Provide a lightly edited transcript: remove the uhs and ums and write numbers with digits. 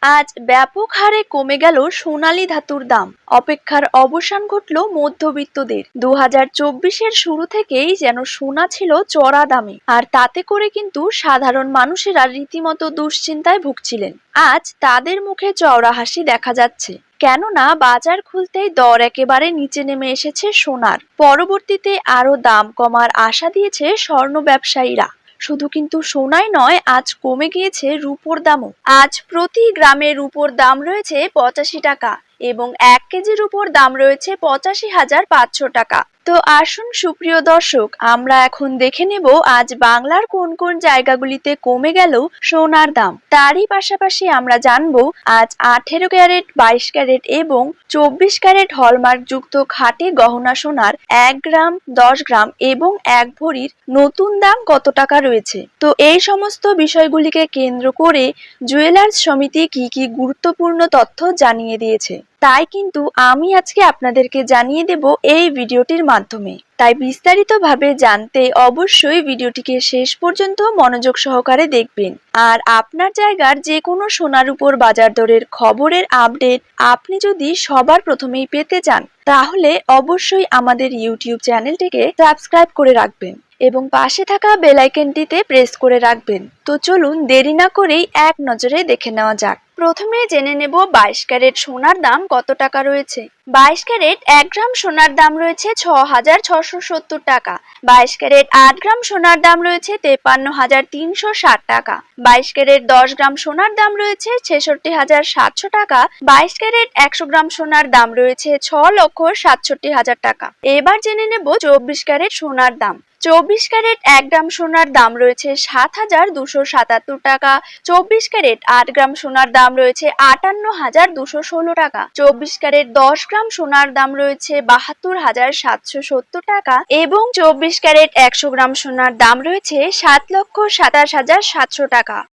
আজ ব্যাপক হারে কমে গেল সোনালী ধাতুর দাম। অপেক্ষার অবসান ঘটল মধ্যবিত্তদের। 2024-এর শুরু থেকেই যেন সোনা ছিল চড়া দামে, আর তাতে করে কিন্তু সাধারণ মানুষেরা রীতিমতো দুশ্চিন্তায় ভুগছিলেন। আজ তাদের মুখে চওড়া হাসি দেখা যাচ্ছে, কেননা বাজার খুলতেই দর একেবারে নিচে নেমে এসেছে সোনার। পরবর্তীতে আরো দাম কমার আশা দিয়েছে স্বর্ণ ব্যবসায়ীরা। শুধু কিন্তু সোনাই নয়, আজ কমে গিয়েছে রূপোর দামও। আজ প্রতি গ্রামে রূপোর দাম রয়েছে 85 টাকা এবং 1 কেজি রূপোর দাম রয়েছে 85,500 টাকা। তো আসুন সুপ্রিয় দর্শক, আমরা এখন দেখে নেব আজ বাংলার কোন কোন জায়গাগুলিতে কমে গেল সোনার দাম। তারই পাশাপাশি আমরা জানবো আজ 18 ক্যারেট, 22 ক্যারেট এবং 24 ক্যারেট হলমার্ক যুক্ত খাঁটি গহনা সোনার 1 গ্রাম, 10 গ্রাম এবং 1 ভরির নতুন দাম কত টাকা রয়েছে। তো এই সমস্ত বিষয়গুলিকে কেন্দ্র করে জুয়েলার্স সমিতি কি কি গুরুত্বপূর্ণ তথ্য জানিয়ে দিয়েছে, তাই কিন্তু আমি আজকে আপনাদেরকে জানিয়ে দেব এই ভিডিওটির মাধ্যমে। তাই বিস্তারিতভাবে জানতে অবশ্যই ভিডিওটিকে শেষ পর্যন্ত মনোযোগ সহকারে দেখবেন। আর আপনার জায়গার যে কোনো সোনার উপর বাজার দরের খবরের আপডেট আপনি যদি সবার প্রথমেই পেতে চান, তাহলে অবশ্যই আমাদের ইউটিউব চ্যানেলটিকে সাবস্ক্রাইব করে রাখবেন এবং পাশে থাকা বেল আইকনটিতে প্রেস করে রাখবেন। তো চলুন দেরি না করেই এক নজরে দেখে নেওয়া যাক। প্রথমে জেনে নেব 22 ক্যারেট সোনার দাম কত টাকা রয়েছে। 22 ক্যারেট 1 গ্রাম সোনার দাম রয়েছে 6,670 টাকা। 22 ক্যারেট 8 গ্রাম সোনার দাম রয়েছে 53,360 টাকা। 22 ক্যারেট 10 গ্রাম সোনার দাম রয়েছে 66,700 টাকা। 22 ক্যারেট 100 গ্রাম সোনার দাম রয়েছে 6,67,000 টাকা। এবার জেনে নেব 24 ক্যারেট সোনার দাম। 24 ক্যারেট 1 গ্রাম সোনার দাম রয়েছে 7,277 টাকা। 24 ক্যারেট 8 গ্রাম সোনার দাম রয়েছে 58,216 টাকা। 24 ক্যারেট 10 গ্রাম সোনার দাম রয়েছে 72,770 টাকা এবং 24 ক্যারেট 100 গ্রাম সোনার দাম রয়েছে 7,27,700 টাকা।